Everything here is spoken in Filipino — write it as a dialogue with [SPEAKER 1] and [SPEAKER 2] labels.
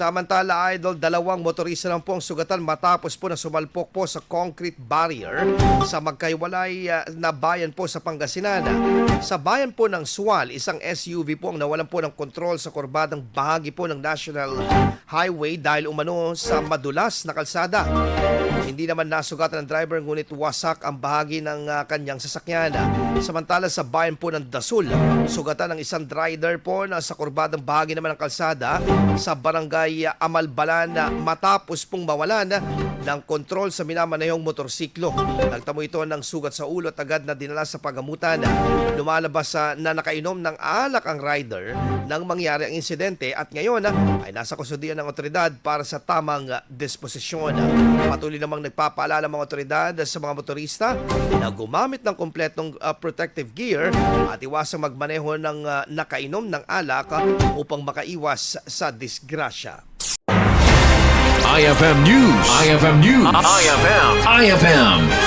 [SPEAKER 1] Samantala, idol, dalawang motorista lang po ang sugatan matapos po na sumalpok po sa concrete barrier sa magkaiwalay na bayan po sa Pangasinan. Sa bayan po ng Sual, isang SUV po ang nawalan po ng kontrol sa kurbadang bahagi po ng National Highway dahil umano sa madulas na kalsada. Hindi naman nasugatan ng driver ngunit wasak ang bahagi ng kanyang sasakyan. Samantala sa bayan po ng Dasul, sugatan ng isang rider po na sa kurbadang bahagi naman ng kalsada sa barangay Amalbalan matapos pong mawalan ng kontrol sa minamanayong motorsiklo. Nagtamo ito ng sugat sa ulo at agad na dinala sa pagamutan. Lumalabas na nakainom ng alak ang rider nang mangyari ang insidente at ngayon ay nasa kustudiyan ng otoridad para sa tamang disposisyon. Patuloy namang nagpapaalala mga otoridad sa mga motorista na gumamit ng kumpletong protective gear at iwasang magmaneho ng nakainom ng alak upang makaiwas sa disgrasya.
[SPEAKER 2] IFM News. IFM News. IFM.